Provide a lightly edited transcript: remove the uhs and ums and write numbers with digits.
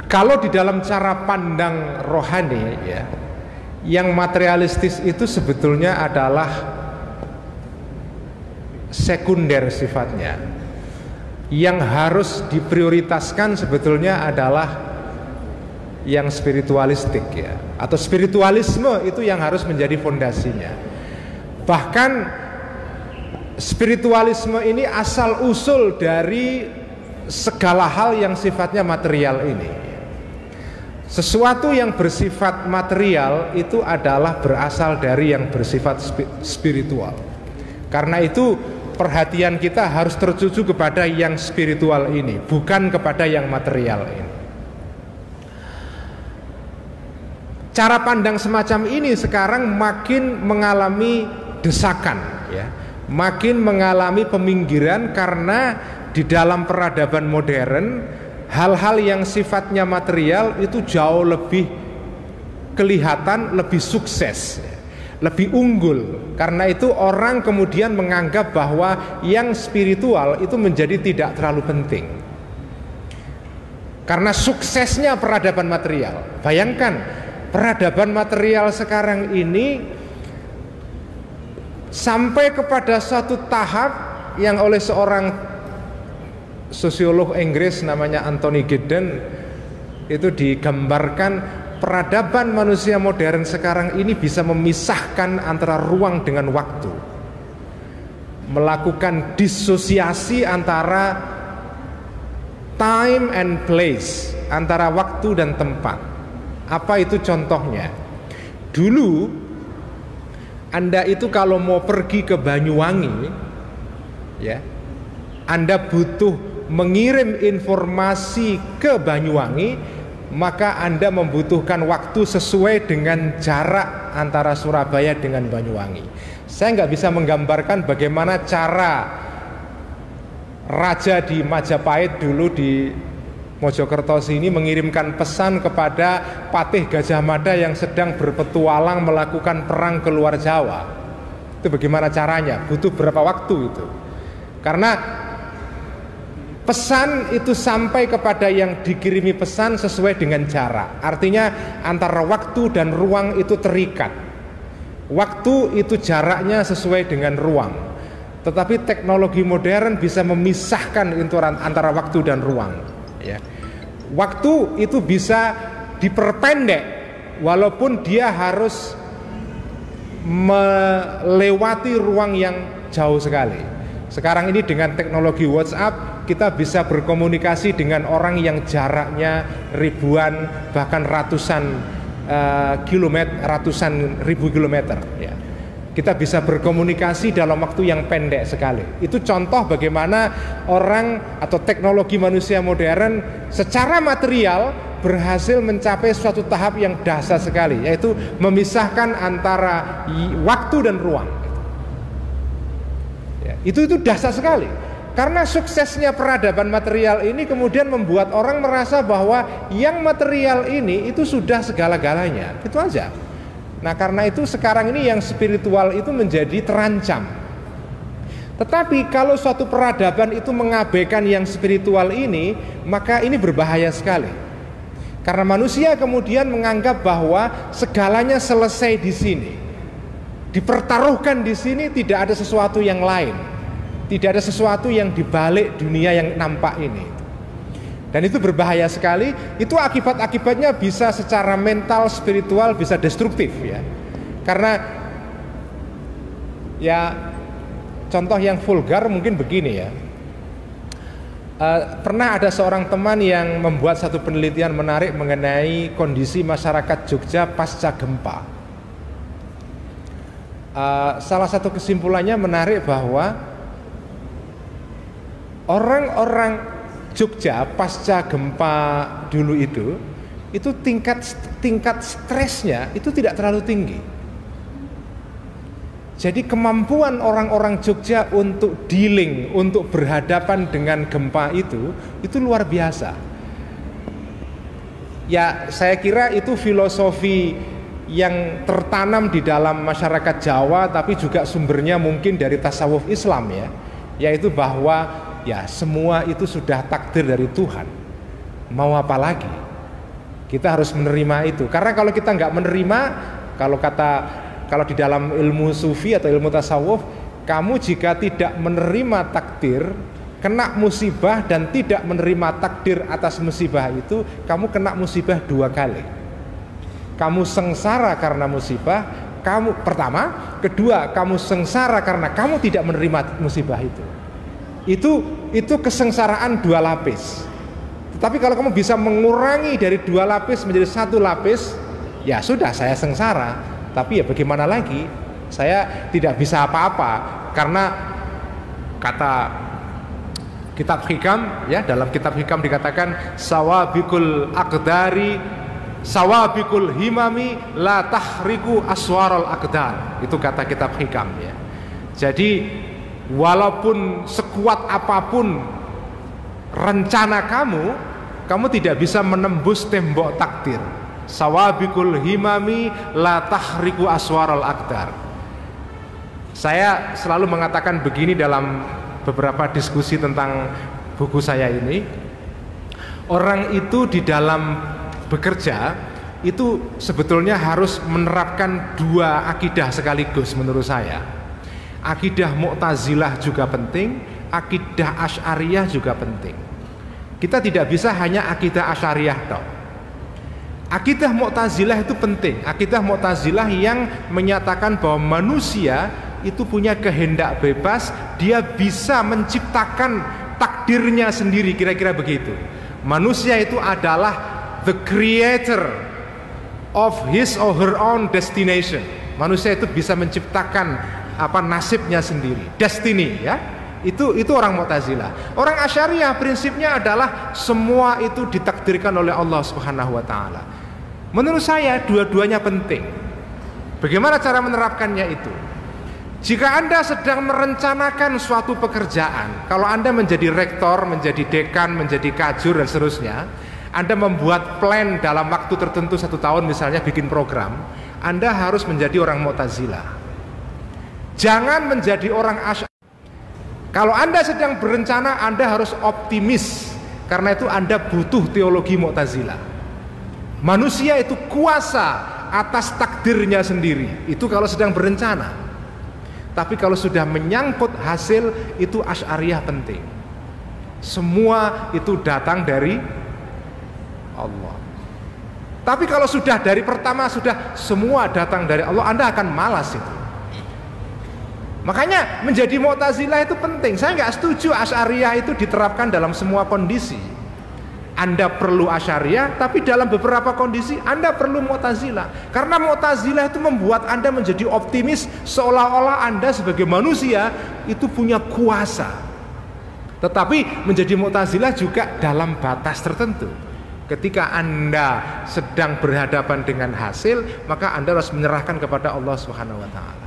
Kalau di dalam cara pandang rohani ya, yang materialistis itu sebetulnya adalah sekunder sifatnya. Yang harus diprioritaskan sebetulnya adalah yang spiritualistik ya, atau spiritualisme itu yang harus menjadi fondasinya. Bahkan spiritualisme ini asal usul dari segala hal yang sifatnya material ini. Sesuatu yang bersifat material itu adalah berasal dari yang bersifat spiritual. Karena itu perhatian kita harus tertuju kepada yang spiritual ini, bukan kepada yang material ini. Cara pandang semacam ini sekarang makin mengalami desakan ya, makin mengalami peminggiran karena di dalam peradaban modern hal-hal yang sifatnya material itu jauh lebih kelihatan, lebih sukses, lebih unggul. Karena itu orang kemudian menganggap bahwa yang spiritual itu menjadi tidak terlalu penting karena suksesnya peradaban material. Bayangkan peradaban material sekarang ini sampai kepada suatu tahap yang oleh seorang sosiolog Inggris namanya Anthony Giddens itu digambarkan peradaban manusia modern sekarang ini bisa memisahkan antara ruang dengan waktu, melakukan disosiasi antara time and place, antara waktu dan tempat. Apa itu contohnya? Dulu Anda itu kalau mau pergi ke Banyuwangi ya, Anda butuh mengirim informasi ke Banyuwangi, maka Anda membutuhkan waktu sesuai dengan jarak antara Surabaya dengan Banyuwangi. Saya nggak bisa menggambarkan bagaimana cara raja di Majapahit dulu di Mojokerto sini mengirimkan pesan kepada Patih Gajah Mada yang sedang berpetualang melakukan perang ke luar Jawa. Itu bagaimana caranya? Butuh berapa waktu itu? Karena pesan itu sampai kepada yang dikirimi pesan sesuai dengan jarak. Artinya antara waktu dan ruang itu terikat. Waktu itu jaraknya sesuai dengan ruang. Tetapi teknologi modern bisa memisahkan antara waktu dan ruang ya. Waktu itu bisa diperpendek walaupun dia harus melewati ruang yang jauh sekali. Sekarang ini dengan teknologi WhatsApp kita bisa berkomunikasi dengan orang yang jaraknya ribuan bahkan ratusan kilometer, ratusan ribu kilometer ya. Kita bisa berkomunikasi dalam waktu yang pendek sekali. Itu contoh bagaimana orang atau teknologi manusia modern secara material berhasil mencapai suatu tahap yang dahsyat sekali, yaitu memisahkan antara waktu dan ruang. Ya, itu dahsyat sekali. Karena suksesnya peradaban material ini kemudian membuat orang merasa bahwa yang material ini itu sudah segala-galanya. Itu aja. Nah karena itu sekarang ini yang spiritual itu menjadi terancam. Tetapi kalau suatu peradaban itu mengabaikan yang spiritual ini, maka ini berbahaya sekali. Karena manusia kemudian menganggap bahwa segalanya selesai di sini. Dipertaruhkan di sini, tidak ada sesuatu yang lain. Tidak ada sesuatu yang dibalik dunia yang nampak ini. Dan itu berbahaya sekali. Itu akibat-akibatnya bisa secara mental, spiritual bisa destruktif ya. Karena ya contoh yang vulgar mungkin begini ya. Pernah ada seorang teman yang membuat satu penelitian menarik mengenai kondisi masyarakat Jogja pasca gempa. Salah satu kesimpulannya menarik bahwa orang-orang Jogja pasca gempa dulu itu tingkat stresnya itu tidak terlalu tinggi. Jadi kemampuan orang-orang Jogja untuk dealing, untuk berhadapan dengan gempa itu luar biasa. Ya saya kira itu filosofi yang tertanam di dalam masyarakat Jawa, tapi juga sumbernya mungkin dari tasawuf Islam ya, yaitu bahwa ya semua itu sudah takdir dari Tuhan. Mau apa lagi? Kita harus menerima itu. Karena kalau kita nggak menerima, kalau di dalam ilmu sufi atau ilmu tasawuf, kamu jika tidak menerima takdir, kena musibah dan tidak menerima takdir atas musibah itu, kamu kena musibah 2 kali. Kamu sengsara karena musibah, pertama, kedua kamu sengsara karena kamu tidak menerima musibah itu. Itu kesengsaraan 2 lapis. Tetapi kalau kamu bisa mengurangi dari 2 lapis menjadi 1 lapis, ya sudah, saya sengsara. Tapi ya bagaimana lagi? Saya tidak bisa apa-apa karena kata kitab hikam, ya, dalam kitab hikam dikatakan sawabikul aqdari sawabikul himami la tahriku aswarul aqdar. Itu kata kitab hikam, ya. Jadi walaupun sekuat apapun rencana kamu tidak bisa menembus tembok takdir. Sawabikul himami la tahriku aswarul aqdar. Saya selalu mengatakan begini dalam beberapa diskusi tentang buku saya ini. Orang itu di dalam bekerja itu sebetulnya harus menerapkan 2 akidah sekaligus menurut saya. Akidah Mu'tazilah juga penting, akidah Asy'ariyah juga penting. Kita tidak bisa hanya akidah Asy'ariyah toh. Akidah Mu'tazilah itu penting. Akidah Mu'tazilah yang menyatakan bahwa manusia itu punya kehendak bebas, dia bisa menciptakan takdirnya sendiri, kira-kira begitu. Manusia itu adalah the creator of his or her own destination. Manusia itu bisa menciptakan nasibnya sendiri, destiny, ya. Itu orang Mu'tazilah. Orang Asy'ariyah prinsipnya adalah semua itu ditakdirkan oleh Allah Subhanahu wa taala. Menurut saya dua-duanya penting. Bagaimana cara menerapkannya itu? Jika Anda sedang merencanakan suatu pekerjaan, kalau Anda menjadi rektor, menjadi dekan, menjadi kajur dan seterusnya, Anda membuat plan dalam waktu tertentu 1 tahun misalnya bikin program, Anda harus menjadi orang Mu'tazilah. Jangan menjadi orang Asy'ariyah. Kalau Anda sedang berencana, Anda harus optimis. Karena itu Anda butuh teologi Mu'tazilah. Manusia itu kuasa atas takdirnya sendiri. Itu kalau sedang berencana. Tapi kalau sudah menyangkut hasil, itu Asy'ariyah penting. Semua itu datang dari Allah. Tapi kalau sudah dari pertama sudah semua datang dari Allah, Anda akan malas itu. Makanya menjadi Mu'tazilah itu penting. Saya nggak setuju Asy'ariyah itu diterapkan dalam semua kondisi. Anda perlu Asy'ariyah, tapi dalam beberapa kondisi Anda perlu Mu'tazilah. Karena Mu'tazilah itu membuat Anda menjadi optimis, seolah-olah Anda sebagai manusia itu punya kuasa. Tetapi menjadi Mu'tazilah juga dalam batas tertentu. Ketika Anda sedang berhadapan dengan hasil, maka Anda harus menyerahkan kepada Allah Subhanahu wa taala.